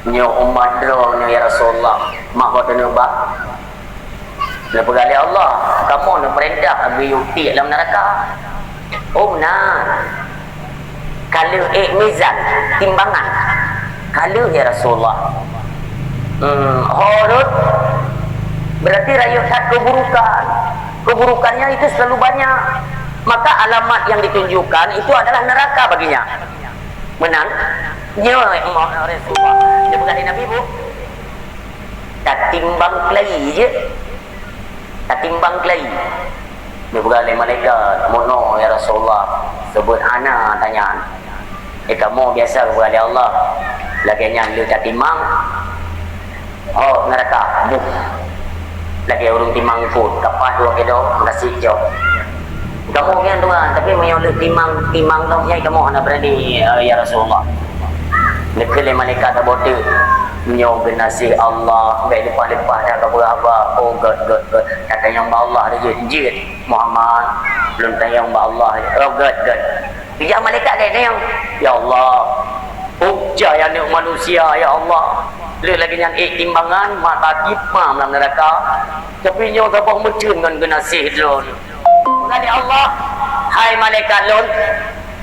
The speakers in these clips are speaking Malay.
Nyo umat dro ya Rasulullah. Mak kau tanya bak. Lepas kali Allah, kamu nak perintah ambil yuti dalam neraka. Oh benar. Kalau mizan, timbangan. Kalau ya Rasulullah. Horut berarti rakyat keburukan. Keburukannya itu selalu banyak. Maka alamat yang ditunjukkan itu adalah neraka baginya. Menang. Ya Rasulullah. Dia bukan Nabi bu. Tak timbang kelai je. Tak timbang kelai. Dia bukan malaikat. Mono ya Rasulullah. Sebut ana tanya. Kamu biasa kepada Allah. Laginya lu tak timbang. Oh neraka. Buh. Lagi urung timbang pun. Kapas dua kedo. Kasih jawab. Kamu kan tuan, tapi menyoleh timang tu, ya kamu hendak berani ya Rasulullah. Nekele malaikat tak bodoh, menyoleh nasi Allah, baik lepas dah kau berapa, oh God, kata yang Allah dia jid Muhammad, belum tanya yang Allah, oh God. Dia malaikat dia yang, ya Allah, ujar yang ni manusia, ya Allah. Dia lagi yang timbangan, mata kipam dalam neraka, tapi nyo tak boleh mencun dengan genasih drone. Kata Allah, hai malaikat lun,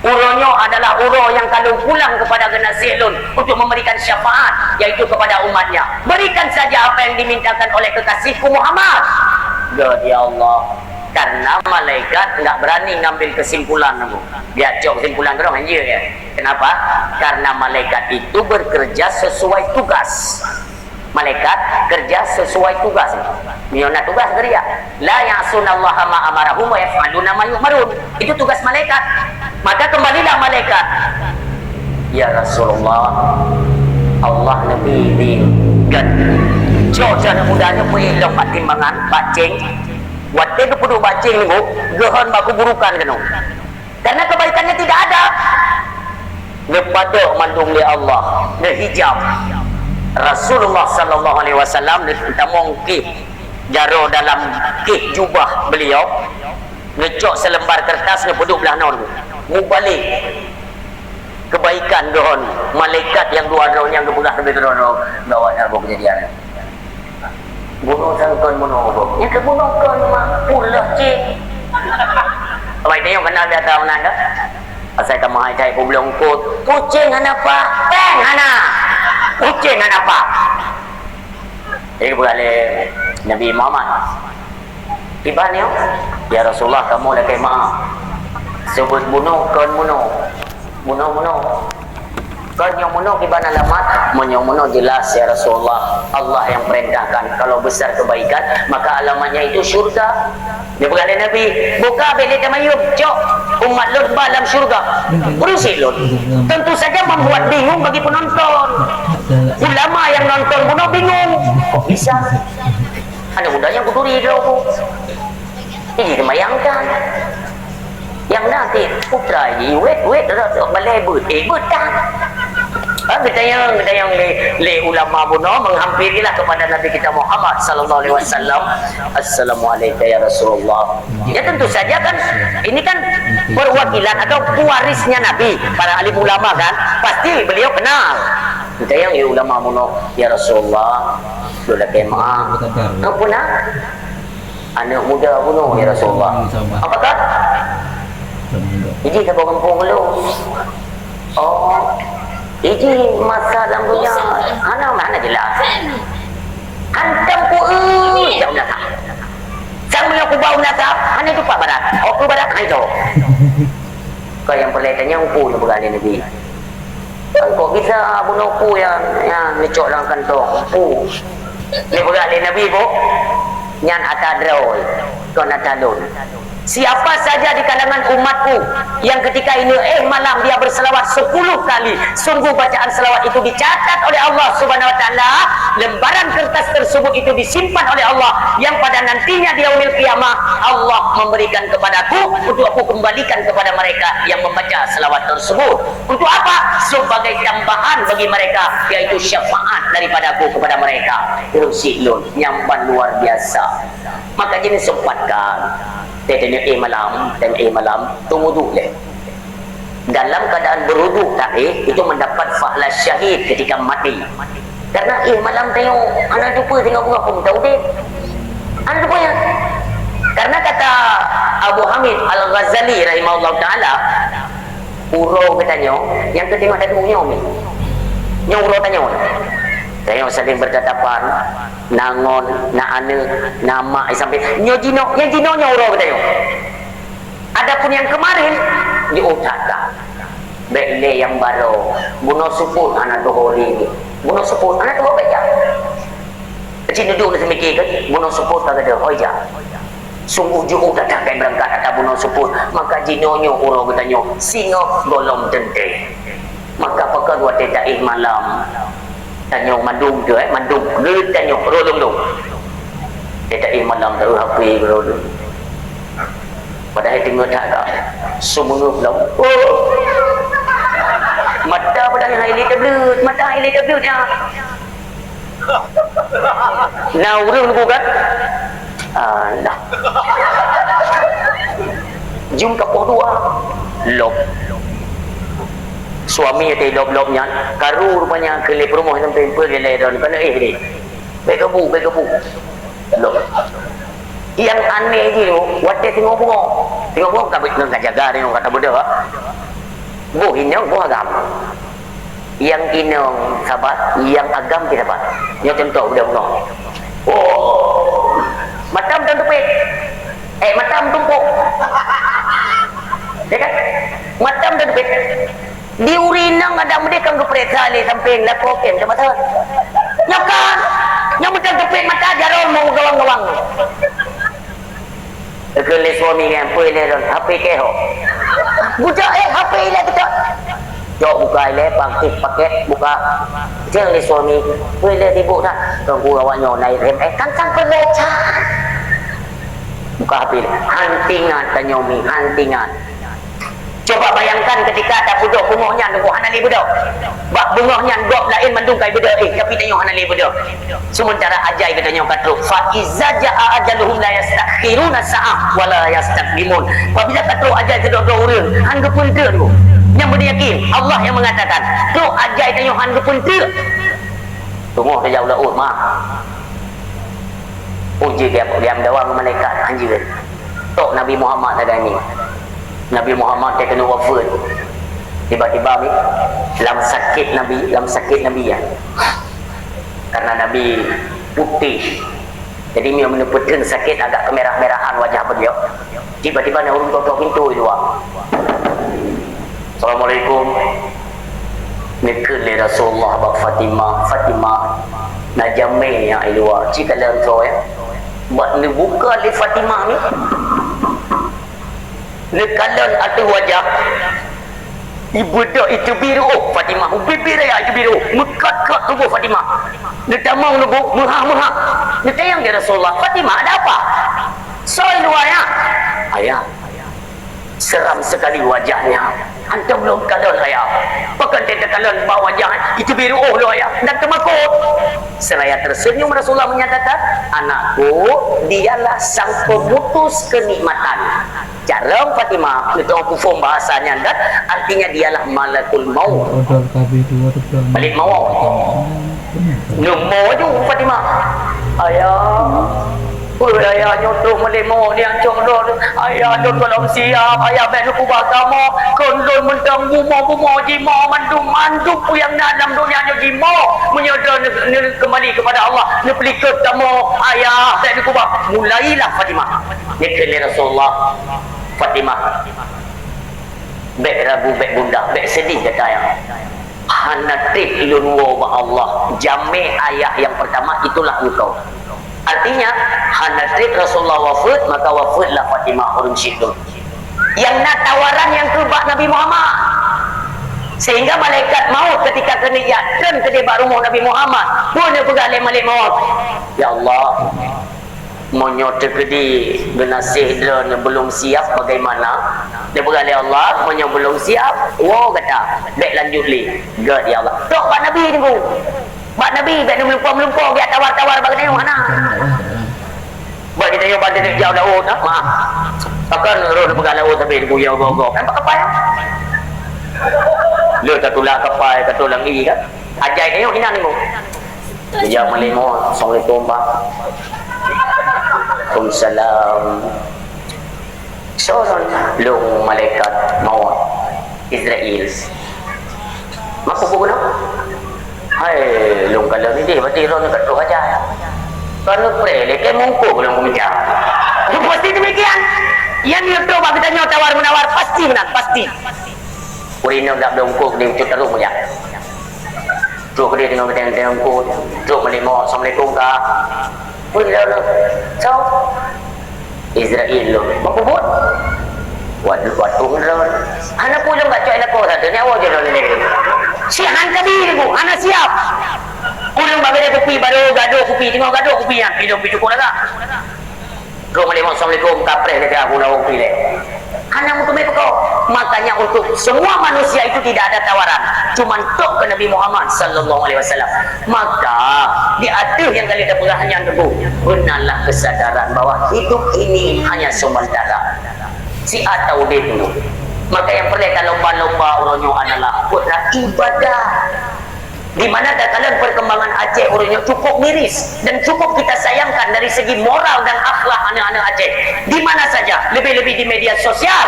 uronya adalah uro yang kalau pulang kepada generasi lun untuk memberikan syafaat, yaitu kepada umatnya. Berikan saja apa yang dimintakan oleh kekasihku Muhammad. Ya Allah, karena malaikat tidak berani ngambil kesimpulan. Dia cok kesimpulan dorong aja ya. Kenapa? Karena malaikat itu bekerja sesuai tugas. Malaikat kerja sesuai tugas. Miona tugas kerja. La ya'sunallaha ma amarahum wa yaf'aluna ma yu'marun. Itu tugas malaikat. Maka kembalilah malaikat. Ya Rasulullah, Allah Nabi di gan. Jauh-jauh mudahnya pergi lompat timbangan, bacing. Waktu itu perlu bacing ni, gehon baku burukan kena. Karena kebaikannya tidak ada. Lepada mandung li Allah, le hijab. Rasulullah sallallahu alaihi wasallam ditamong kih jaro dalam kih jubah beliau, ngecok selembar kertas ngepeduk belah non. Mu balik kebaikan dohon malaikat yang dua dohon yang kebelah lebih dohon bawanya apa kejadian. Bunuh sangkon bunuh. Yang kebunuh kon mak pulah cik. Apa dia yang kenal dia tahu nanda? Asal kamu hai cai belum kut. Kucing apa? Teng ana. Kucing apa? Ini boleh Nabi Muhammad. Tiba ni, ya Rasulullah kamu lagi maaf. Sebut bunuh, kon bunuh. Bunuh. Kon yang bunuh tiba alamat, yang bunuh jelas ya Rasulullah. Allah yang perintahkan. Kalau besar kebaikan, maka alamatnya itu syurga. Dia berkata Nabi, buka bilik tamayub, jok umat Lut dalam syurga. Berusi Lut. Tentu saja membuat bingung bagi penonton. Ulama yang nonton bunuh bingung. Kok bisa? Ada budak yang kuturi dulu. Ini kebayangkan. Yang nanti putra ini, wait, melebut. Betul. Kita yang le ulama bunuh menghampirilah kepada Nabi kita Muhammad sallallahu alaihi wasallam. Assalamualaikum ya Rasulullah. Ya tentu saja kan ini kan perwakilan atau pewarisnya Nabi, para alim ulama kan, pasti beliau kenal. Kita yang ulama bunuh ya Rasulullah. Sudah kemah. Apa nak? Anak muda bunuh ya Rasulullah. Apa kan? Ini ke kampung lu. Oh. Ini masa dalam dunia anak mana jelas hantam ku jauh nasab sama yang ku bau nasab hanya itu Pak Barat aku Barat itu kau yang perlihatannya ku yang berani Nabi kok bisa bunuh ku yang ngecok dalam kantong ku ni berani Nabi bu nyan atadrol kon atadun. Siapa saja di kalangan umatku yang ketika ini malam dia berselawat 10 kali, sungguh bacaan selawat itu dicatat oleh Allah Subhanahu wa taala, lembaran kertas tersebut itu disimpan oleh Allah yang pada nantinya di yaumil qiyamah Allah memberikan kepadaku untuk aku kembalikan kepada mereka yang membaca selawat tersebut. Untuk apa? Sebagai tambahan bagi mereka, yaitu syafaat daripadaku kepada mereka. Rusilun nyamban luar biasa. Maka jenis sempatkan tanya malam tunggu leh. Dalam keadaan berwuduk tadi itu mendapat pahala syahid ketika mati. Karena malam tengok anak lupa tengok bunga pun tahu dia. Anak lupa ya. Karena kata Abu Hamid Al-Ghazali rahimahullah ta'ala, urau katanya, yang ke tengok dadunya umi. Yang urau tanya. Tengok saling bertatapan, nangon, nak ane, nama, sampai yang jinonya urau katanya. Adapun yang kemarin, diutaka. Bele yang baru, bunuh suput anak doholi ni. Bunuh suput anak doholi baca. Cina duduk nak semikir kan, bunuh suput tak ada, hoja. Sungguh jauh datang kan berangkat atas bunuh suput. Maka jinonyo orang bertanya, singa golong tente. Maka pakar dua tetai malam. Tanya mandung tu mandung. Dia tanya, rolong tu. Tetai malam tak HP rolong. Padahal tengok tak tak. Semua belum. Oh. Mata pada highlight tablet. Mata highlight tablet ya. Nah, urung bukan? Alah. Jum kapur dua. Lop. Suami yang lop-lopnya. Karu rupanya kelip rumah sampai pergelai dan kena ni. Baik kebu. Lop. Yang aneh je tu, waktu tengok bunga. Tengok bunga tak jaga tengok kata budak. Bu hinang bu agam. Yang inang sabat, yang agam tidak sabat. Yang contoh budak bunga. Oh, macam dan tupik. Macam tumpuk. Ya kan? Macam dan tupik. Di urinang ada mereka keperiksa ni sampai lakokin ke mata. Nyakan. Yang macam tupik mata jarum mau gawang-gawang. Kelis suami yang boleh don HP keho. Budak HP lah kita. Jok buka ile paket buka. Jeng ni suami boleh dibuat dah. Tunggu awaknya naik rem kan peleca. Buka HP. Hantingan tanya mi hantingan. Coba bayangkan ketika ada budak bungahnya nunggu hanali budak. Bak bungahnya dok lain mandung kai budak tapi tanya hanali budak. Sementara ajai katanya kata fa iza jaa ajaluhum la yastakhiruna sa'ah wa la yastaqdimun. Apabila kata ajai kedua orang hangga pun tu. Yang beryakin Allah yang mengatakan, "Tu ajai tanya hangga pun tu." Tunggu dia jauh laut mah. Uji dia dawang malaikat anjir. Tok Nabi Muhammad ada ni. Nabi Muhammad dia kena wafat. Tiba-tiba ni dalam sakit Nabi ya. Karena Nabi putih. Jadi dia menepatkan sakit agak kemerah-merahan wajah beliau. Tiba-tiba nak urung tutup pintu itu. Assalamualaikum. Nikah Rasulullah bak Fatimah najamai yang luar. Jika dalam tu ya. Buat ni buka li Fatimah ni. Nekalan atau wajah ibu dah itu biru Fatimah bibir ya itu biru mekat-kat tubuh Fatimah nedamang nubuh mehah-mehah netayang dia Rasulullah Fatimah ada apa soal luaya ayah seram sekali wajahnya anda belum kalon ayah pakai dia kalon bawa wajah itu biru lu ayah dan kemakut seraya tersenyum Rasulullah menyatakan anakku dialah sang pemutus kenikmatan. Jarum Fatimah itu aku form bahasanya dan artinya dialah malakul maut. Balik maut. Nombor je Fatimah. Ayah. Ayah nyotok balik maut dia congdol. Ayah dot kalau siap ayah ben aku agama kondol mentang bumo jimo mandum yang dalam dunia jimo menyodor kembali kepada Allah ne pelikat kamu ayah ben aku mulailah Fatimah. Ni kena Rasulullah Fatimah bek ragu bek bunda bek sedih kata yang hanatik ilunwo ba Allah jami ayah yang pertama itulah engkau artinya hanatik Rasulullah wafat maka wafatlah Fatimah urun syidun yang nak tawaran yang kebak Nabi Muhammad sehingga malaikat maut ketika kena yakin ke debak rumah Nabi Muhammad pun dia pegang malik maut ya Allah menyota kedi benasih dia belum siap bagaimana dia berkata Allah menyo belum siap wow kata baik lanjut li god ya Allah tok Pak Nabi ni bu Pak Nabi baik melumpur biar tawar-tawar bagi tengok mana buat kita yang pada jauh laut maaf takkan roh pegang laut tapi dia buyau gogok kan pakai kapal lu tak tulang kapal tak tulang ni kan ajai tengok ina ni bu Dia melimo, Assalamualaikum Pak. Waalaikumsalam. Seorang long malaikat maut Israel. Maka pun hai long kalau ni dia berarti orang kat tu aja. Kalau pray leke mungku belum menjawab. Itu pasti demikian. Yang itu bagi tanya tawar menawar pasti menang pasti. Urino dak dongkok dia ucut terus punya. Truk dia dengan tengok ko, truk melimo, Assalamualaikum Kak. Pun dia lo. So Israel lo. Apa buat? Buat umrah. Anak pun enggak cuai nak ko satu ni awak je lo ni. Sihan kabir ko, anak siap. Kulang bagi dia kopi baru gaduh kopi, tengok gaduh kopi yang minum cukup dah. Truk melimo, Assalamualaikum Kapres dia aku lawan kopi le. Anak untuk mereka. Makanya untuk semua manusia itu tidak ada tawaran, cuma tok ke Nabi Muhammad sallallahu alaihi wasallam. Maka di atas yang kali dah hanya teguh, benarlah kesadaran bahwa hidup ini hanya sementara. Si atau dia dulu. Maka yang perlu lomba-lomba orangnya adalah putra ibadah. Di mana kalian perkembangan Aceh orangnya cukup miris dan cukup kita sayangkan dari segi moral dan akhlak anak-anak Aceh. Di mana saja, lebih-lebih di media sosial.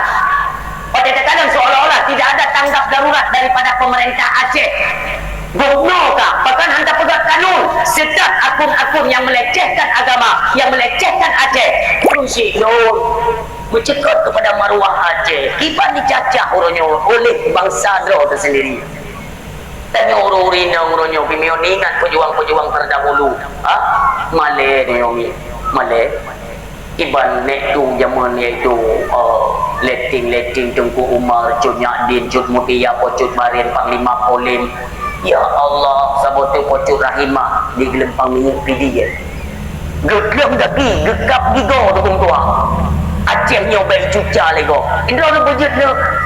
Pada kalian seolah-olah tidak ada tanggap darurat daripada pemerintah Aceh. Gubernur kah? Bahkan hendak pegang kanun setiap akun-akun yang melecehkan agama, yang melecehkan Aceh. Kursi bercakap kepada maruah Aceh. Kipan dicacah orangnya oleh bangsa Dro tersendiri. Tanya orang-orangnya pimion ingat pejuang-pejuang terdahulu. Malay ni Yomi. Malay. Iban nek tu zaman iaitu letting Tengku Umar, Cut Nyadin, Cut Mutia, Pocut Barin, Panglima Polim. Ya Allah, sabote Pocut Rahimah di gelempang mimpi dia. Geglem daki, gegap gigo tu tua. Aceh nyobai cuca lego. Indra berjud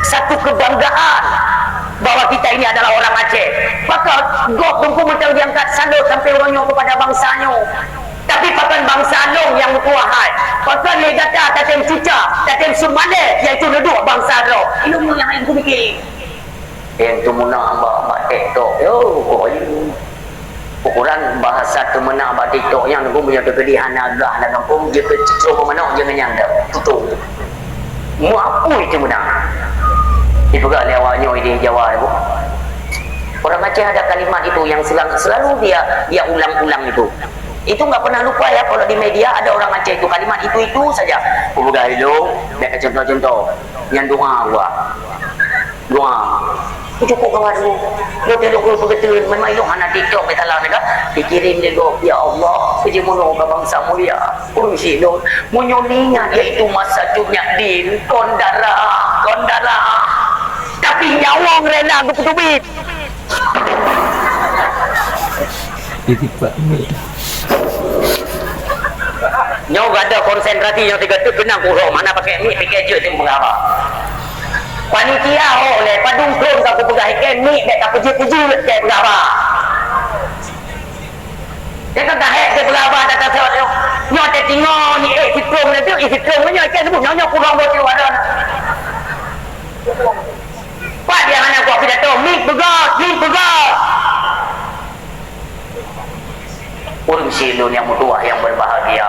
satu kebanggaan bahwa kita ini adalah orang Aceh. Maka gok tunggu mentang diangkat sandut sampai orangnya kepada bangsanya. Tapi pakan bangsa long yang kuahai. Pakan negata tatem cuca, tatem sumane iaitu neduk bangsa lo. Ilmu yang aku mikir. Yang tu muna amba TikTok. Yo, ukuran bahasa tu muna amba TikTok yang aku punya kegedihan agah dan kampung je kecil mana jangan nyanda. Tutup. Mu apa itu muna? Dipegang lewatnya di Jawa tu. Orang Aceh ada kalimat itu yang selalu dia ulang-ulang itu. Itu nggak pernah lupa ya kalau di media ada orang Aceh itu kalimat itu saja. Udah hidung, dah contoh-contoh yang doa cukup kawan tu. Dia tengok lu begitu memang itu anak TikTok betalah mereka dikirim dia go ya Allah kerja mono ke bangsa mulia. Kursi lu munyolinga iaitu masa dunia din kondara. Tapi nyawa rela aku petubit. Titik Pak ni. Nyaw gak ada konsentrasi yang tiga tu kena kurang mana pakai mic pakai je tu mengapa panitia oleh padung klon aku pegang ikan mic dek tak puji-puji dek mengapa dia kan dah dia mengapa datang sewat nyaw dia tengok ni fitrong ni tu fitrong ni ikan sebut nyaw kurang buat tu ada pak dia hanya buat pidato mic begas Urung silun yang mutua yang berbahagia.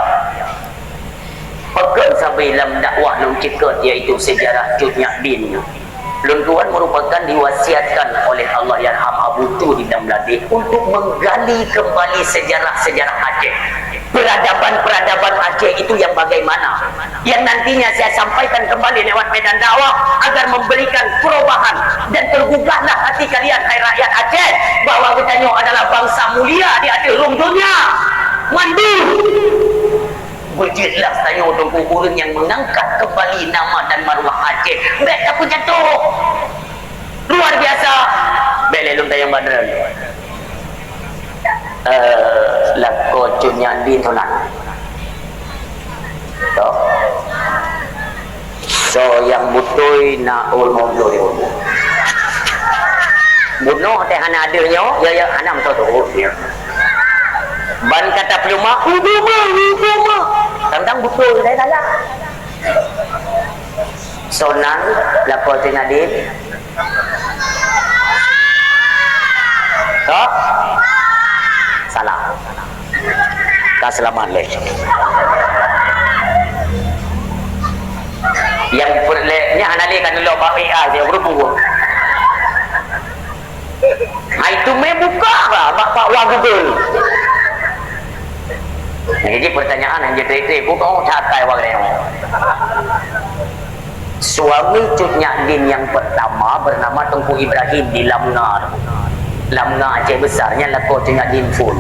Pekan sampai dalam dakwah lun cikot iaitu sejarah Cut Nyadin. Lun tuan merupakan diwasiatkan oleh Allah Yarham Abu Tu di Damladi untuk menggali kembali sejarah-sejarah Aceh. Peradaban Aceh itu yang bagaimana? Yang nantinya saya sampaikan kembali lewat medan dakwah agar memberikan perubahan dan tergugahlah hati kalian hai rakyat Aceh bahwa kita adalah bangsa mulia di atas rum dunia. Mandi. Berjitlah tanya untuk kuburan yang mengangkat kembali nama dan maruah Aceh. Baik aku jatuh. Luar biasa. Belelum tayang badran. Lako Cut Nyadin tunan. So yang butuh na ulmo dulu. Bunuh teh hana adilnya, ya hana betul tu. Ban kata peluma, uduma. Tentang betul saya. Sonan lako Cut Nyadin. salah. Tak selamat leh. Yang perleknya anali kan lo PA dia berbuat. Itu buka lah bapak wa Google. Jadi pertanyaan yang jadi bukan catai wa leo. Suami Cut Nyak yang pertama bernama Tunku Ibrahim di Lamngar. Lamngar Aceh Besarnya lako Cut Nyak full.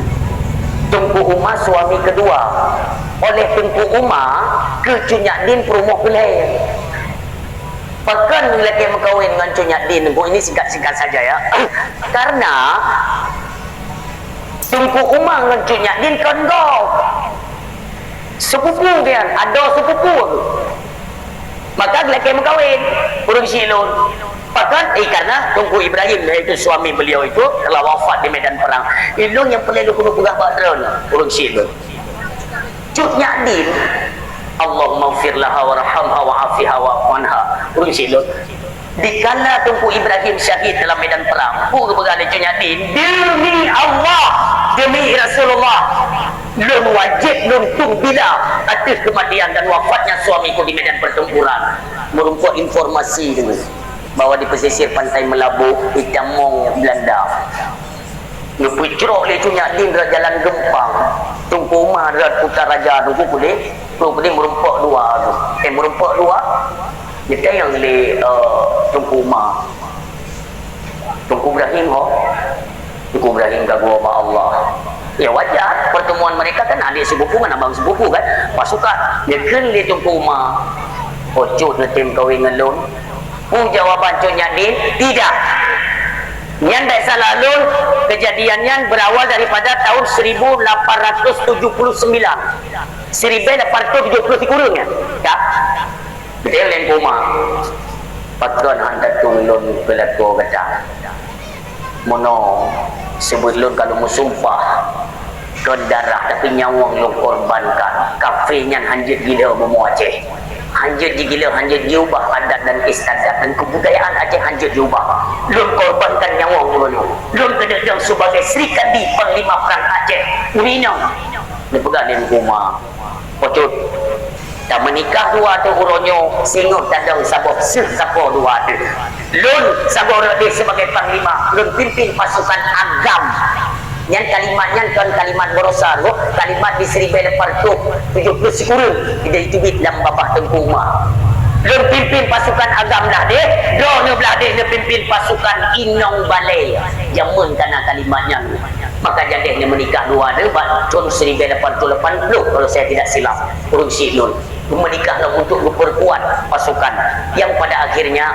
Tunku Umar suami kedua. Oleh Tunku Umar ke Cut Nyak Perumoh Pilihan. Bahkan lelaki berkahwin dengan Cut Nyak ini singkat-singkat saja ya. Karena Tunku Umar dengan Cut Nyak kan kau sepupu dia, ada sepupu. Maka lelaki berkahwin urung silun. Bahkan karena Tunku Ibrahim iaitu suami beliau itu telah wafat di medan perang. Ilung yang perlu pegah badron urung silun. Cut Nyak Allahumma ufir laha warhamha wa'afiha wa'anha urung silun. Dikala Tunku Ibrahim syahid dalam medan perang, pun berganda Cut Nyak demi Allah, demi Rasulullah, lun wajib lun bila atas kematian dan wafatnya suamiku di medan pertempuran. Merumput informasi dulu bahwa di pesisir pantai Melabu di Tamong Belanda Nupui cerok le Cut Nyak jalan Gempang Tunku Umar dan Putar Raja Tunku boleh merumput dua merumput dua dia yang le Tunku Umar Tunku Ibrahim Tunku Ibrahim gagu sama Allah. Ya wajar pertemuan mereka kan adik sepupu kan abang sepupu kan pasukan dia kan le Tunku Umar Cut tim kawin ngelun jawaban Cut Nyak tidak. Yang tak salah lun kejadiannya berawal daripada tahun 1879 kurang ya betul yang kuma patron hantar tulun pelaku kata mono sebut lun kalau musumpah kon darah tapi nyawang lun korbankan kafenya hanjit gila bemu Aceh hanjut digila, hanjut diubah adat dan istiadat dan kebudayaan Aceh hanjut diubah. Lun korbankan nyawa dulu. Lun kededang sebagai Sri Kadi Panglima Perang Aceh. Urinang. Dia pegang di rumah. Pocut. Tak menikah dua tu uronyo singuh tandang sabok siapa dua tu. Lun sabok dia sebagai panglima. Lun pimpin pasukan agam. Yang kalimatnya kan kalimat berosar kalimat di Seribu Lepartuk 70 sekurang dia ditubit dalam bapak Tunku Umar. Dia pimpin pasukan agam lah dia dia pimpin pasukan Inong Balai jamun karena kalimatnya maka jadi dia menikah dua dia tahun 1880 kalau saya tidak silap urung silun menikahlah untuk memperkuat pasukan yang pada akhirnya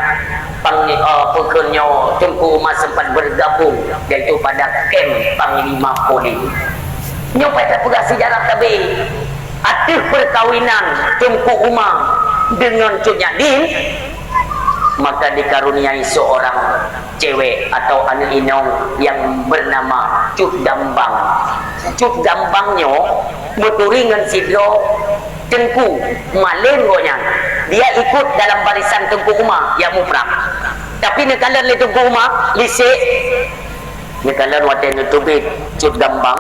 pekerja Tunku Umar sempat bergabung iaitu pada kem Panglima Poli. Nyampai tak pegang sejarah tapi atas perkawinan Tunku Umar dengan Cut Nyak maka dikaruniai seorang cewek atau anak inong yang bernama Cut Dambang. Cut Dambangnya berturingan sidro Tengku Malen gonya. Dia ikut dalam barisan Tunku Umar yang muprang. Tapi nekalan le Tunku Umar lisik. Nekalan waten nutubi Cut Dambang.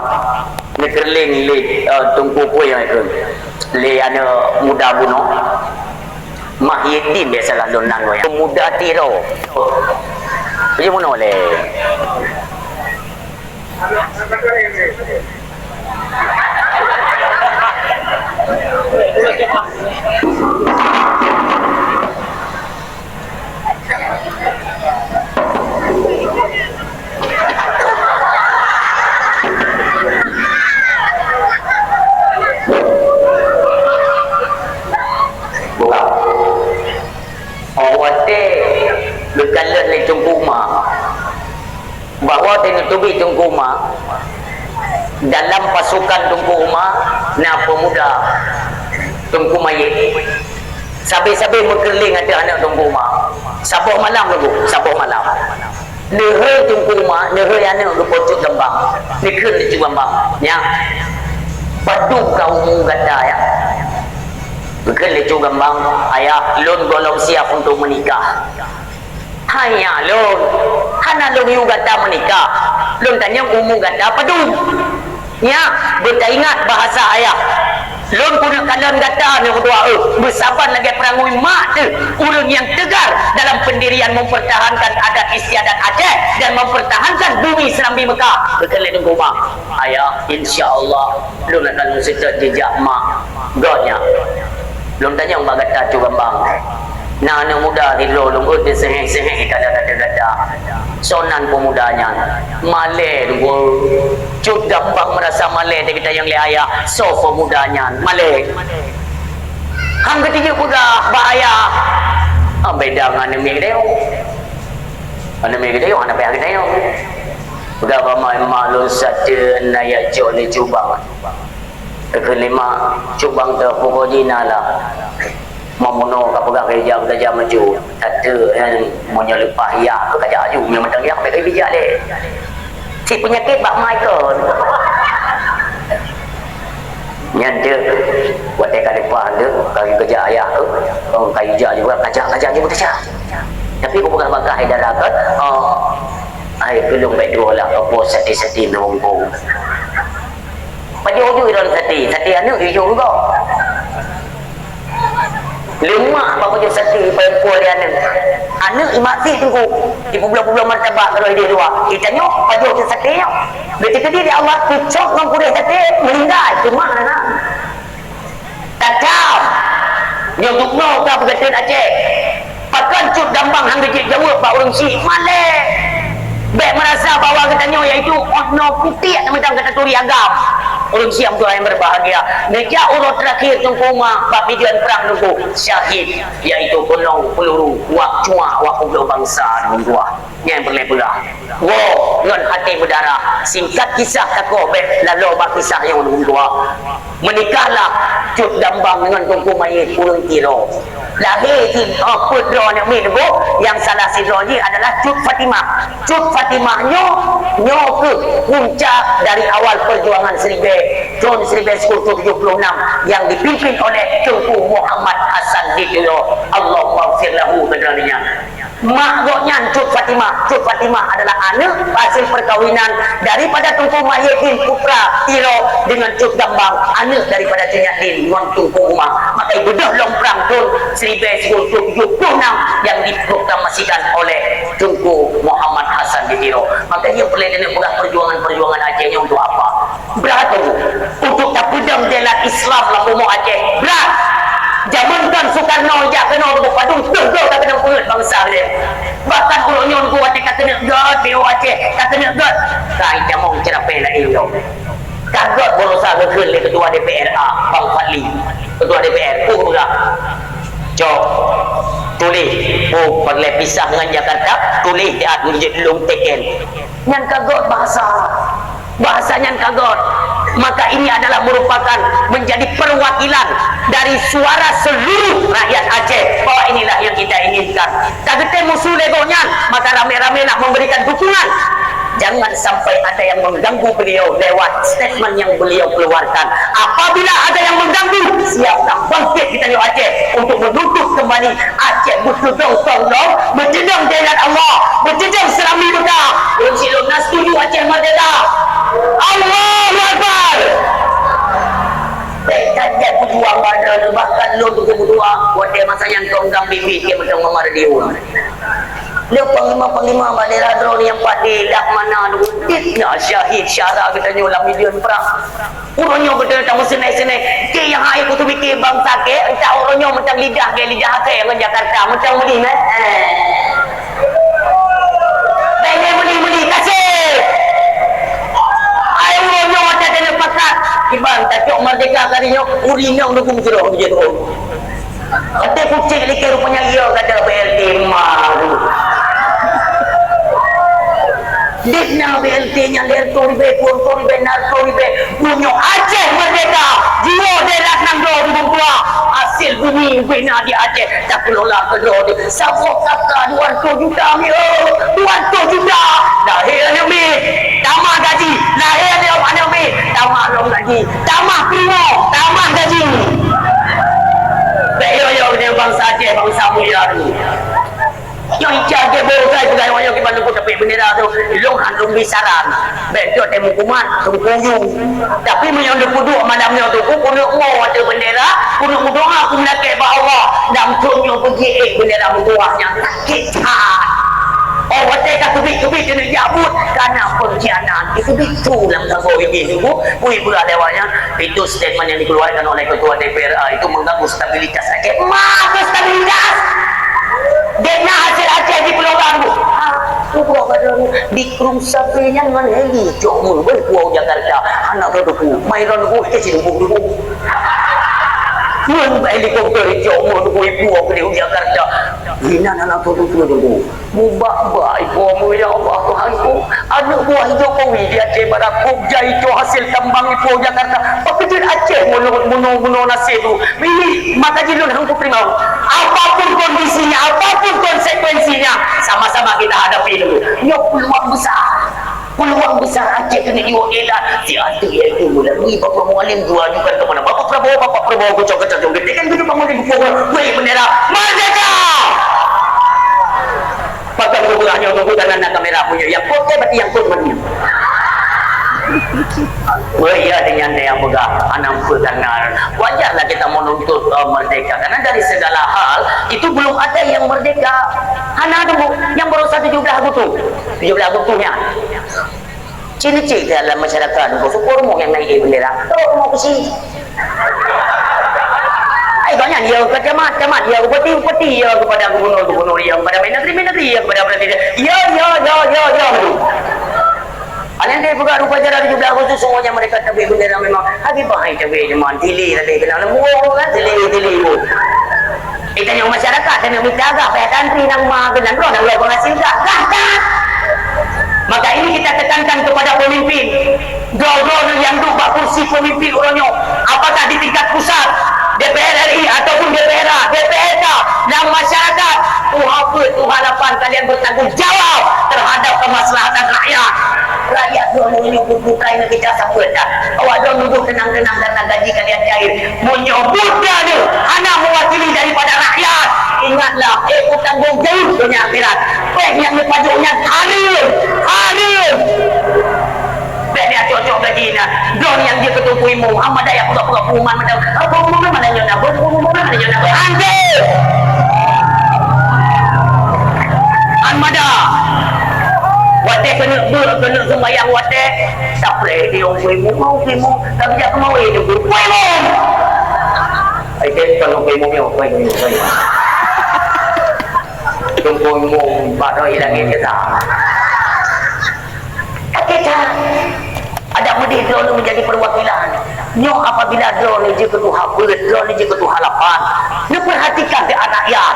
Nekerling le Tunku Puy yang itu. Le ana muda bunuh. Mahyidin biasa lah donan gonya. Muda tiro. Jadi bunuh le. Berkalat le Tunku Umar bahawa Tunku Umar dalam pasukan Tunku Umar na pemuda Tunku Mayit sabi-sabi berkeliling ada anak Tunku Umar sabuh malam lagu sabuh malam nehe Tunku Umar nehe anak ke Cut Dambang nikah di Cut Dambang ya padu kau gata ya berkeliling Cut Dambang ayah lun golong siap untuk menikah. Hanya lun, hana lun yu gata menikah. Lun tanya umum gata padu. Ya, dia ingat bahasa ayah. Lon punya kanan kata ni kedua bersabar lagi perangui mak tu urang yang tegar dalam pendirian mempertahankan adat istiadat Aceh dan mempertahankan bumi Serambi Mekah berkeliling rumah. Ayah, insya-Allah lon akan mensetat jejak mak godnya. Lon tanya mak kata tu gambang. Nah, anak muda hidro lunggut dia seheng-seheng kata-kata sonan pemudanya malay tunggu cut gampang merasa malay dia kita yang le ayah so pemudanya malay hang ketiga pula bahaya beda dengan anemik dia anemik dia anak bayar kita berapa malu satu naya jol cubang kelima cubang terpukul lah memono kapag kerja kerja maju ada yang menyelepas ya kerja aju memang tak yang pakai bijak deh si penyakit bak Michael nyanda buat kali depan dia kali kerja ayah tu orang kayu kerja juga kerja juga kerja tapi aku bukan bakal ada dapat air belum baik dua lah apa sati nongkong pada ujung itu sati anak hijau juga lemak apa je sati perempuan dia anak imati tunggu di bulan-bulan martabak kalau dia dua kita nyok pada je sati nyok ketika dia Allah pucuk dengan pulih sati meninggal itu mana tajam yang untuk no ke berkata Aceh pakan cut dambang hang dikit jawab pak orang si malek baik merasa bahawa katanya iaitu no putih yang macam kata turi agam orang siam tu yang berbahagia meja urut terakhir tengkuma bab tujuan perang nunggu syahid iaitu penolong peluru wak cua wak ublo bangsa nunggu yang berlebelah wow dengan hati berdarah singkat kisah takut lalu bab kisah yang nunggu menikahlah cut dambang dengan tungku mayit urung kiro lahir putera nak minum yang salah sidroji adalah cut Fatimah nyo ke puncak dari awal perjuangan tahun 1976 yang dipimpin oleh Tunku Muhammad Hasan Didiro Allah maghfir lahu kedraninya mak goknya Cut Fatimah adalah anak hasil perkahwinan daripada Tunku Mahyidin Putra Tiro dengan Cut Gambang anak daripada Tunyaddin Wan Tunku Umar maka bedah lomprang tahun 1976 yang diproklamasikan oleh Tunku Muhammad Hasan Didiro maka dia boleh dengan perjuangan Acehnya untuk apa berat tu untuk tak pedang jelat Islam lah umum Aceh berat Zamankan Soekarno jak kena untuk padung tegak tak kena urut bangsa dia. Bahkan ulunnya untuk Aceh kata nak god, Beo Aceh kata nak god. Kai jamong cerapel lah itu. Kagot berusaha kekal ketua DPR Bang Fadli. Ketua DPR juga. Jom tulis perle pisah dengan Jakarta tulis di at Masjid Long Teken yang kagot bahasanya kagot maka ini adalah merupakan menjadi perwakilan dari suara seluruh rakyat Aceh bahwa inilah yang kita inginkan tak kata musuh legonya maka rame-rame nak memberikan dukungan jangan sampai ada yang mengganggu beliau lewat statement yang beliau keluarkan. Apabila ada yang mengganggu, siaplah bangkit kita di Aceh untuk menuntut kembali Aceh betul-betul tolong berjenjang jalan Allah, berjenjang Serambi Mekah. Unsur nas setuju Aceh merdeka. Allahu Akbar. Tajat pejuang pada bahkan lo tu berdua buat dia masa yang tonggang bibi ke macam mama radio. Dia panglima bandera drone yang padi dak mana tu ya syahid syara kita nyulam milion perang urunyo betul tamu senai-senai ke yang ai kutu mikir bangsa ke tak urunyo macam lidah ke dengan Jakarta macam Medina beli kasih ai urunyo macam kena pakat ibang tak merdeka karinya urinya dukung jeruk je tu kata kucing likir rupanya dia kata BLT malu Dikna BLT-nya lerto ribe, kurto ribe, narto ribe, bunyo Aceh merdeka, jiwa derat nang do di bungkua, hasil bumi bina di Aceh, tak kelola kedua di, sabok kakak 200 juta mi, 200 juta, lahir ni mi, tamah gaji, lahir dia mana mi, tamah long gaji, tamah primo, tamah gaji. Baik yo dia bangsa Aceh, bangsa mulia tu. Yang ijah bogai pegawai yang kita lupa tapi bendera tu long handung bisaran. Betul temu kumat sungkuyu. Tapi yang duduk malamnya tu kuno mau ada bendera, kuno doa aku menakai ba Allah dan tunyo pergi bendera buahnya kita. Oh, watai tak kebik-kebik kena jabut kerana pengkhianat. Itu betul dalam tanggung ini. Pui pula lewatnya. Itu statement yang dikeluarkan oleh Ketua DPR itu mengganggu stabilitas Aceh. Apa stabilitas? Dena hasil Aceh di Pulau Banggu. Aku buat pada di Krum Sapinya dengan heli. Jom mulu Pulau Jakarta. Anak rodoku. Mairon ku ke sini buku. Mun helikopter jom mulu ibu aku di Jakarta. Hina anak rodoku dulu. Mubak baik mu ya Allah Tuhanku. Anak buah Jokowi di Aceh Barat Pogja itu hasil tambang Ipoh Jakarta. Pekerjaan Aceh muno nasib tu. Ini maka jilun hangku primau. Apapun kondisinya, apapun konsekuensinya, sama-sama kita hadapi dulu. Ya peluang besar Aceh kena diwakilkan. Tiada yang itu melalui Bapak Mualim dua juga kepada Bapak Prabowo kocok-kocok gede kan kita bangun di Pogja. Wei bendera Merdeka. Pakai hubungannya untuk anak kamera punya yang putih berarti yang putih mana? Ya dengan yang pegang anak pegangan. Wajarlah kita menuntut merdeka karena dari segala hal itu belum ada yang merdeka. Hanya ada yang baru 17 Agustus. 17 Agustusnya. Ciri-ciri dalam masyarakat syukur mau yang naik bendera. Terus mau ke sini. Banyak dia camat dia bupati ya kepada gubernur yang kepada menteri ya kepada presiden ya Alan dia buka upacara 17 Agustus semuanya mereka tabik bendera memang habis bahaya tabik memang tili tadi kena lembu kan tili pun kita yang masyarakat dan yang minta agak payah tantri nang maha kenan roh nang luar penghasil tak maka ini kita tekankan kepada pemimpin dua-dua yang duduk kursi pemimpin orangnya apakah di tingkat pusat DPR RI ataupun DPRK dan masyarakat harapan kalian bertanggung jawab terhadap kemaslahatan rakyat dulu menyebut bukan yang kita sabut awak dah nunggu tenang-tenang karena gaji kalian cair menyebut dah tu anak mewakili daripada rakyat ingatlah tanggung jawab dunia akhirat yang dipajuknya harim dia cocok gaji nak don yang dia ketupui Muhammad ayat pura-pura pengumuman macam pengumuman mana yang nak anjir Anmada wate kena sembayang wate tak boleh dia mau tapi dia mau dia kuimu ai thế còn kuimu kuimu ba đôi là nghe kita ada medih drone menjadi perwakilan nyo apabila drone je ketua hafid drone je ketua halapan nyo perhatikan ke rakyat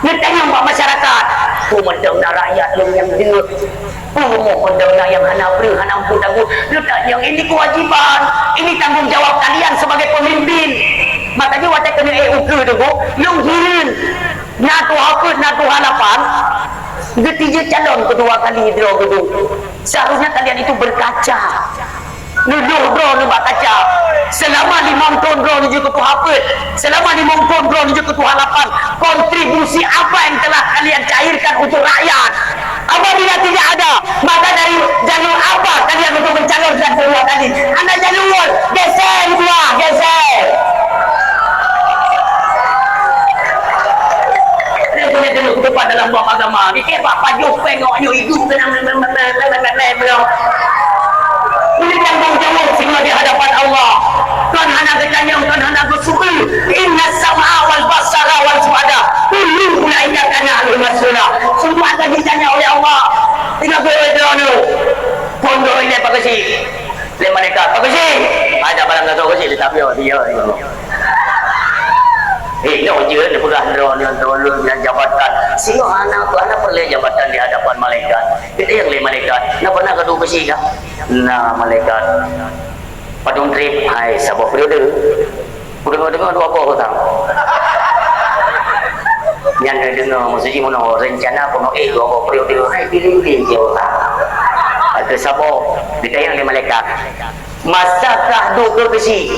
nyo tanya buat masyarakat pemendang rakyat yang dia pemendang yang hanapri hanampu tanggung nyo tanya yang ini kewajiban ini tanggung jawab kalian sebagai pemimpin makanya watak kena EUK tu yang hirin natu hafid natu halapan ketiga calon kedua kali draw itu seharusnya kalian itu berkaca nuduh draw nampak kaca selama 5 tahun draw menuju ketua hafid selama 5 tahun draw menuju ketua halapan kontribusi apa yang telah kalian cairkan untuk rakyat apabila tidak ada maka dari jalur apa kalian untuk mencalonkan kedua kali anda jalur geser semua geser depan dalam buah agama ni kebab pajuk pengok nyo hidup kena belum ini tanggung jawab semua di hadapan Allah kan hana ketanyang kan hana bersyukur inna sam'a wal basara wal fuada kullu ulaika kana alaihi mas'ula semua akan ditanya oleh Allah tidak boleh drone pondok ini Pak Kesi le mereka Pak Kesi ada barang kata Kesi tapi dia no je dia pegang drone yang tolong dan jabatan sehingga anak perlu jabatan di hadapan malaikat kita yang le malaikat nak pernah kedua besi dah nah malaikat padung trip hai sabah periode dengar dua apa hutang yang dengar maksudnya mana rencana penuh dua apa periode hai pilih je hutang ada sabah ditayang le malaikat masakah dua besi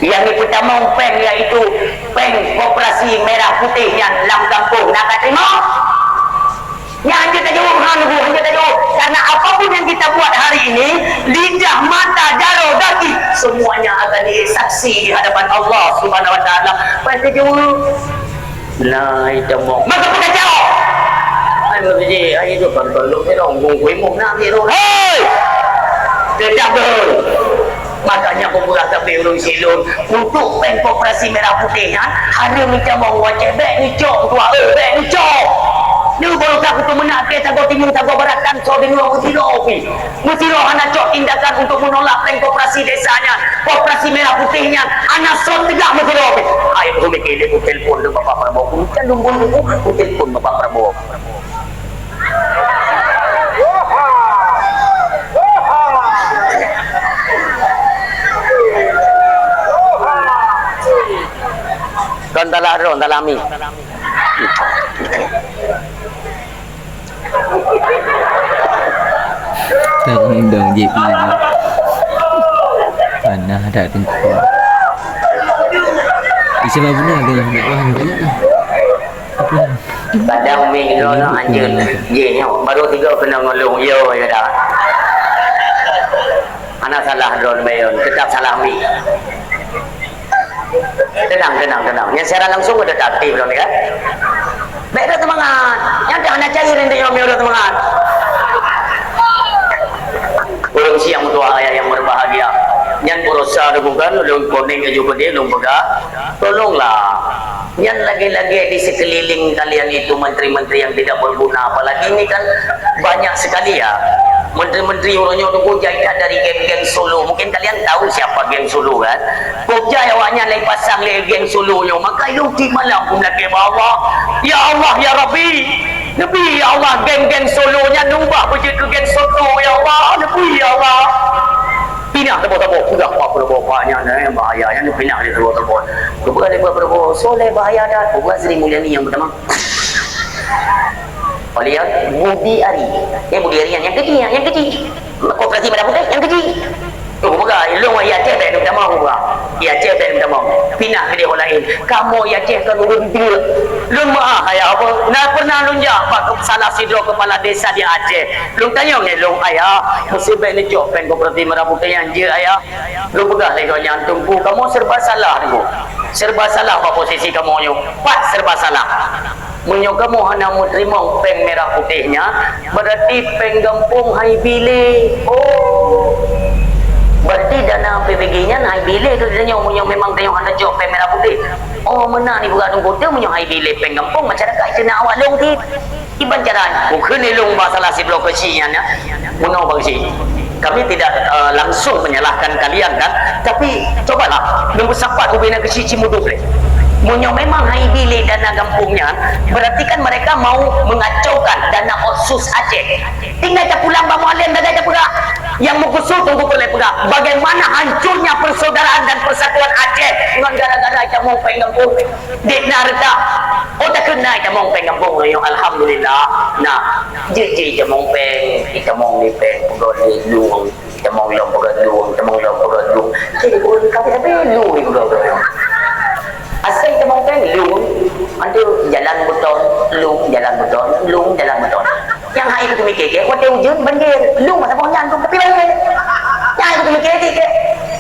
yang pertama peng iaitu peng koperasi merah putih yang dalam kampung nak terima Yang kita jawab hanya kita jawab. Karena apapun yang kita buat hari ini, lidah, mata, darah, daging, semuanya akan disaksi di hadapan Allah Subhanahu Wa Taala. Pasti jawab. Nah, itu mau. Maka kita jawab. Ai mà gì ai itu còn lúc cái đồng vùng quý mục nam gì đâu. Hei! Tidak ber. Makanya pemuda Tabirun Silun untuk Bank Koperasi Merah Putihnya hari minta mau wajah bek ni cok tua bek ni cok ni baru tak tu menak ke tak timur tak barat dan so di luar mutiro anak cok tindakan untuk menolak Bank Koperasi desanya Koperasi Merah Putihnya anak so tegak mutiro ayo rumit ini ku telefon dengan Bapak Prabowo kan nunggu ku telefon Bapak Prabowo kan dalam dalami tak undang JP lagi mana ada tengkor isi benar ada yang nak wah banyak kadang minggu no anjir ye baru 3 kena ngolong yo ya dah anak salah drone bayon tetap salah mi tenang yang secara langsung udah aktif dong ya baik dah semangat yang dah nak cari nanti yang udah semangat orang siang tua ayah yang berbahagia yang berusaha bukan ulung kuning juga dia ulung bega tolonglah yang lagi-lagi di sekeliling kalian itu menteri-menteri yang tidak berguna apalagi ini kan banyak sekali ya menteri-menteri orangnya tu jaya dari geng-geng Solo mungkin kalian tahu siapa geng Solo kan Pokja awaknya lagi pasang lagi geng Solonya maka yuk di malam pun lagi bawah ya Allah ya Rabbi Nabi ya Allah geng-geng Solonya nubah pergi ke geng Solo ya Allah Nabi ya Allah pindah tebuk-tebuk sudah apa bapaknya yang bahayanya ni pindah di tebuk-tebuk kepada tebuk-tebuk soleh bahaya dah buat Sri Mulyani yang pertama Olian Budi Ari Budi Ari yang kecil Koperasi Merah Putih yang kecil bukan lu ya Aceh tak minta mau ya Aceh tak minta mau pindah ke dia orang lain kamu ya Aceh kan urun dia lu mah ayah apa nak pernah lu jawab salah sidro kepala desa di Aceh lu tanya ni lu ayah musibah ni jok pen Koperasi Merah Putih yang je ayah lu pegang lego nyantung kamu serba salah ni serba salah apa posisi kamu nyu pas serba salah Munyo kamu hanya mau terima peng merah putihnya berarti peng gampung hai bile berarti dana PBG nya hai bile tu dia munyo memang tengok hanya jawab peng merah putih mana ni bukan tunggu tu munyo hai bile peng gampung masyarakat kena awak long ti iban jaran bukan long masalah si blok kecilnya munyo bangsi kami tidak langsung menyalahkan kalian kan tapi cobalah nunggu siapa tu bina kecil cimudu Munyo memang hai bile dana kampungnya berarti kan mereka mau mengacaukan dana otsus Aceh tinggal je pulang Pak Mualim dan aja pula yang mengusut tunggu boleh pula bagaimana hancurnya persaudaraan dan persatuan Aceh dengan gara-gara kita mau pengen kampung dek narta tak kena kita mau pengen kampung alhamdulillah nah je kita mau kita mau ni pegawai luang kita mau yang pegawai luang kita mau yang pegawai luang jadi boleh kami lu pegawai asal kita mau kan lu ada jalan beton lu jalan beton yang hai itu mikir ke hotel ujung banjir lu masa pohon jantung tapi banjir yang itu mikir ke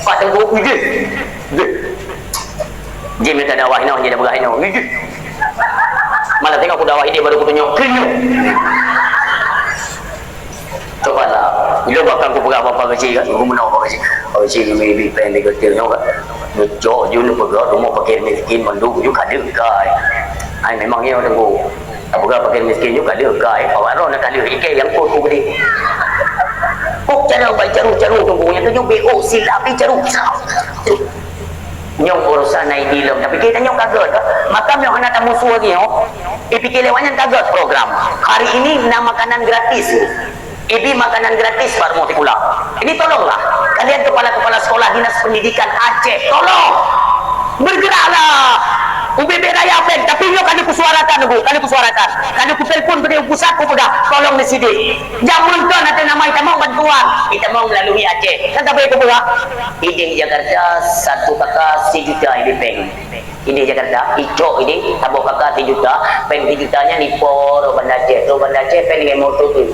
pak tunggu ujung dia minta dakwah ini jadi berah ini malah tengok aku dakwah ini baru aku tunjuk kenyuk coba lah lu bakal aku pegang apa kecil kan aku menang apa kecil ni lebih pendek kecil kan jauh jauh pegang rumah pakai miskin mandu juga ada kai ai memangnya orang tunggu apa pakai miskin juga ada kai awak ron nak ada ikan yang kot aku ni cara baik caru tunggu yang tu BO silap ni caru nyong urusan naik dilam tapi kita nyong kaget maka nyong nak tamu suara ni fikir lewatnya kaget program hari ini nak makanan gratis ini makanan gratis baru mau dikulang ini tolonglah kalian kepala-kepala sekolah dinas pendidikan Aceh tolong bergeraklah UBB Raya Pen tapi nyok kali kusuarakan kali ku telefon ke pusat ku pegang tolong di sini jangan kan nanti nama kita mau bantuan kita mau melalui Aceh kan tak boleh ke pula izin Jakarta 1 kakak 1 juta ini peng Ini Jakarta, Icok ini, tabuk kakak 3 juta, pen 3 jutanya nipo Banda Aceh. So Banda Aceh pen dengan motor tu.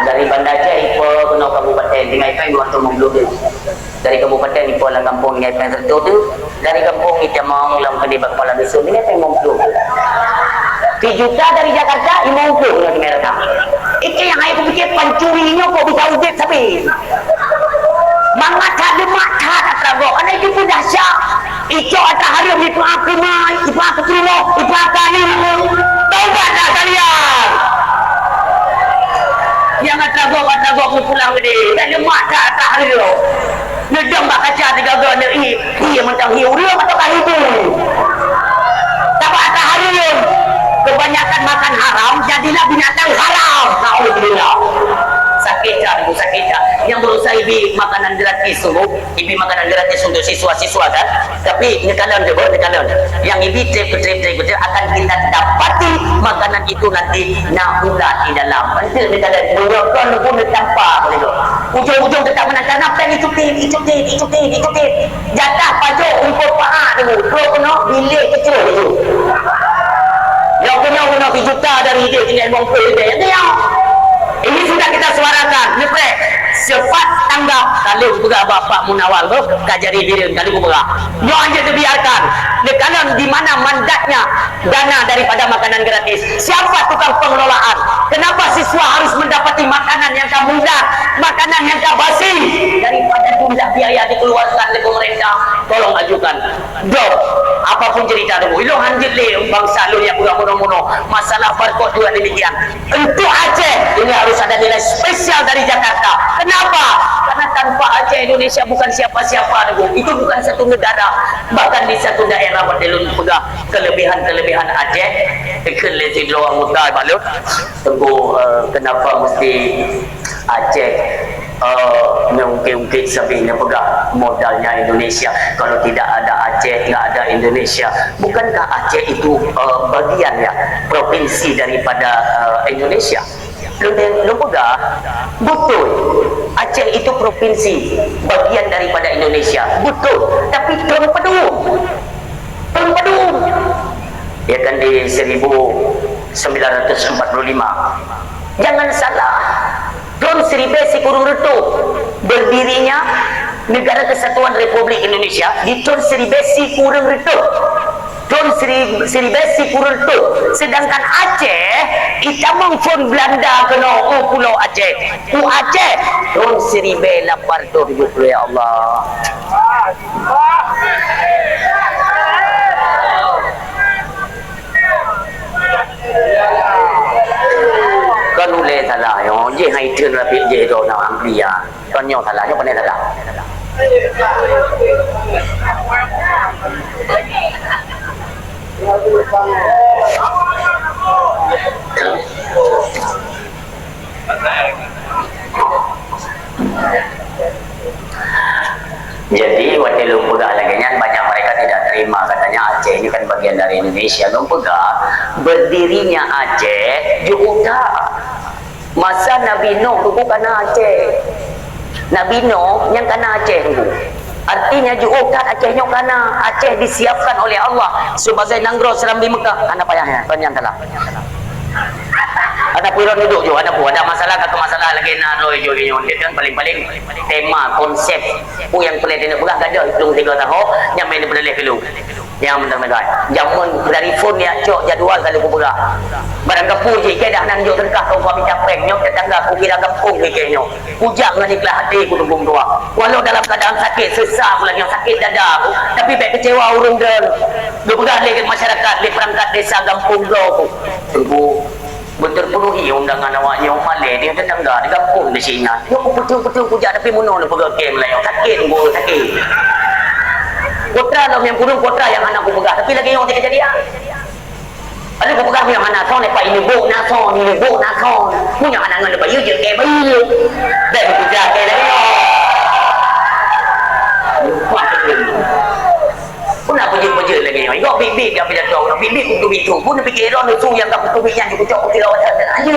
Dari Banda Aceh nipo kena kabupaten dengan pen 200 mobil. Dari kabupaten nipo lah kampung dengan pen 1 tu. Dari kampung kita mau lam kedai kepala dusun dengan pen 50. 3 juta dari Jakarta 50 dengan mereka. Itu yang saya fikir pancurinya kok bisa ujit tapi. Mangat ada makat atrago. Ana itu pun dahsyat. Icok atas hari ni aku mai, aku terima, aku ni. Taubatlah kalian. Yang atrago pulang gede. Dan dia makat atas hari tu. Nedang bak kaca 3 gram ni. Dia macam hiu dia atau kayu tu. Tak atas hari tu. Kebanyakan makan haram jadilah binatang haram. Alhamdulillah. Sakit tak yang berusaha ibi makanan gratis tu, ibi makanan gratis untuk siswa-siswa kan, tapi nekalan juga nekalan yang ibi trip akan kita dapati makanan itu nanti nahulah di dalam nanti nekalan berokon pun tanpa begitu ujung-ujung tetap menangkan apa yang ikutin jatah pajak untuk paha dulu dua kena bilik kecil itu yang kena 1 juta dari dia tinggal mongkul dia yang ini sudah kita suarakan. Lepre, cepat tanggap. Kalau juga bapak Munawal tu, kajari diri kalau juga. Yo anja dibiarkan. Kalau di mana mandatnya dana daripada makanan gratis. Siapa tukang pengelolaan? Kenapa siswa harus mendapati makanan yang mudah, makanan yang basi daripada jumlah biaya dikeluarkan oleh pemerintah? Tolong ajukan. Job. Apapun cerita tu. Ilo hanjit le bangsa lu yang muno-muno. Masalah barcode juga demikian. Untuk Aceh ini harus ada nilai spesial dari Jakarta. Kenapa? Karena tanpa Aceh Indonesia bukan siapa-siapa dulu. Itu bukan satu negara. Bahkan di satu daerah berdelun pegang kelebihan-kelebihan Aceh. Kelesi doang mutai balut. Tunggu kenapa mesti Aceh mengungkit-ungkit sampai dia pegang modalnya Indonesia. Kalau tidak ada Aceh, tidak ada Indonesia. Bukankah Aceh itu bagian ya provinsi daripada Indonesia? Lu pegang betul Aceh itu provinsi bagian daripada Indonesia betul, tapi terpedung ya kan di 1945. Jangan salah, tahun 1900 berdirinya Negara Kesatuan Republik Indonesia di tahun 1900 tahun 1900. Sedangkan Aceh itamang pun Belanda kena Pulau Aceh Aceh tahun 1870. Ya Allah, kan boleh salah yo je hai tun rapi je do na anglia kan yo salah yo pandai salah. Jadi waktu Lumpega lagi banyak mereka tidak terima, katanya Aceh ini kan bagian dari Indonesia. Lumpega berdirinya Aceh juga masa Nabi Nuh tu kena Aceh. Nabi Nuh yang kena Aceh tu. Artinya juga Acehnya kena. Aceh disiapkan oleh Allah sebagai nanggro serambi Mekah. Anak payahnya, panjang salah. Ada puron duduk jo, ada masalah ke masalah lagi nak roy jo ni kan paling-paling tema konsep yang boleh dia bukan ada hitung 3 tahun yang main boleh dulu. Yang mendengar jamun dari phone ya cok jadual kali ku berak. Barang kapu je ke dah nan jo tengkah kau kami capek nyok tetangga ku kira kampung ke kenyo. Pujak dengan ikhlas hati ku tunggu doa. Walau dalam keadaan sakit sesak pula yang sakit dada aku, tapi baik kecewa urung dan berbegah lagi masyarakat di perangkat desa kampung kau. Tunggu berterpenuhi undangan awaknya orang Malay dia tetangga di kampung di sini. Yo betul-betul pujak tapi muno nak pegang game lah yang sakit tunggu sakit. Putra lah yang kurung putra yang anak aku pegang tapi lagi yang tidak jadi ada aku pegang yang anak kau lepas ini buk nak punya anak dengan lepas you je ke bayu dan pujak ke lagi lupa pun nak puji-puji lagi ni. Kau bibik dia bila tahu, bibik untuk itu. Pun fikir orang tu yang kau tu yang aku cakap kira aja.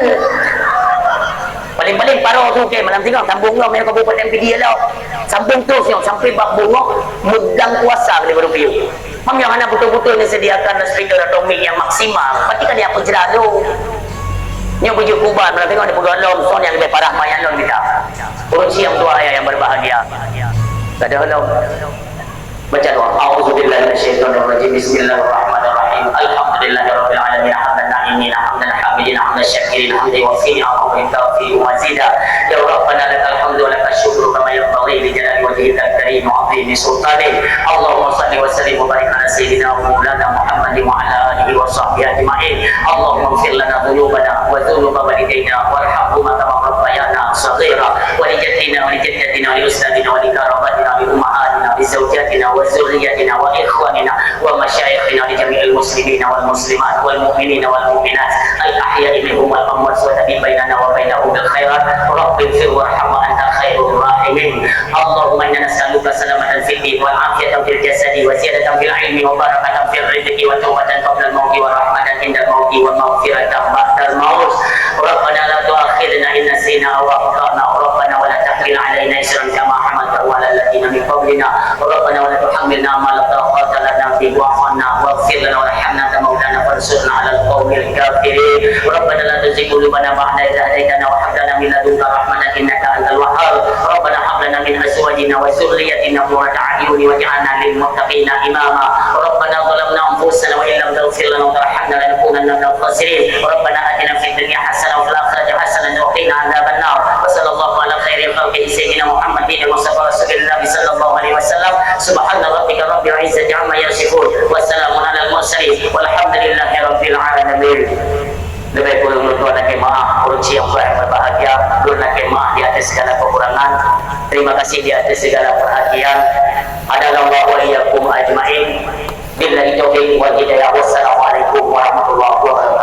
Paling-paling paro tu ke malam tengok sambung kau main kabupaten PD lah. Sambung terus sampai bab bungok megang kuasa daripada piu. Mam yang mana betul-betul disediakan speaker atau mic yang maksimal. Ketika dia pun jeradu. Nya bujuk kuban, mana tengok dia pegang lom, son yang lebih parah mayan lom kita. Urut siang dua ayah yang berbahagia. Tak ada lom. Baca doa. A'udzubillahi minasyaitonir rajim. Bismillahirrahmanirrahim. Alhamdulillahirabbil alamin. Hamdan na'imin, hamdan hamidin, hamdan syakirin, hamdan wasi'in, hamdan tawfiq wa zida. Ya Rabbana lakal hamdu wa lakal syukru kama yanbaghi li jalali wajhikal karim wa 'azimi sultanik. Allahumma shalli wa sallim wa barik ala sayyidina wa maulana Muhammadin wa ala alihi wa sahbihi ajma'in. Allahumma ighfir lana dhunubana wa dhunuba walidayna warhamhuma kama rabbayana shaghira wa li jaddina wa li jaddatina wa li ustadina wa li karabatina wa li ummahatina wa li zawjatina wa zurriyyatina wa ikhwanina wa masyayikhina li jami'il muslimina wal muslimat wal mu'minina wal mu'minat al ahya'i minhum wal amwat wa tabi bainana wa bainahum bil khairat rabbil fir warham wa anta khairur rahimin. Allahumma inna nas'aluka salamatan fid din wal afiyatan fil jasadi wa ziyadatan fil ilmi wa barakatan fil rizqi wa tawbatan qabla al mauti wa rahmatan inda al mauti wa maghfiratan ba'da al maut. Rabbana la tu'akhidna in nasina aw akhtana. Rabbana wa la tahmil 'alaina isran kama hamaltahu 'ala alladhina min qablina. Rabbana wa la tuhammilna ma la taqata lana bihi wa'fu 'anna waghfir lana warhamna anta maulana fansurna 'alal qaumil kafirin. Rabbana la tuzigh qulubana ba'da idh hadaytana wa hab lana min ladunka rahmatan innaka antal wahhab. Rabbana hab lana min azwajina wa dhurriyyatina qurrata a'yun waj'alna lil muttaqina imama. Rabbana zalamna anfusana wa illam taghfir lana wa tarhamna lanakunanna minal khasirin. Rabbana atina fid dunya hasanah wa fil akhirati hasanah wa qina adzabannar. Wa sallallahu ala khairil khalqi sayyidina Muhammadin Mustafa Rasulillah sallallahu alaihi wasallam. Subhana rabbika rabbil izzati amma yasifun wa salamun alal mursalin walhamdulillahi rabbil alamin. Lebih kurang Tuhan nak maaf, urut yang berbahagia, Tuhan nak maaf di atas segala kekurangan. Terima kasih di atas segala perhatian. Adalah wa iyyakum ajmain. Billahi taufiq wal hidayah. Wassalamualaikum warahmatullahi wabarakatuh.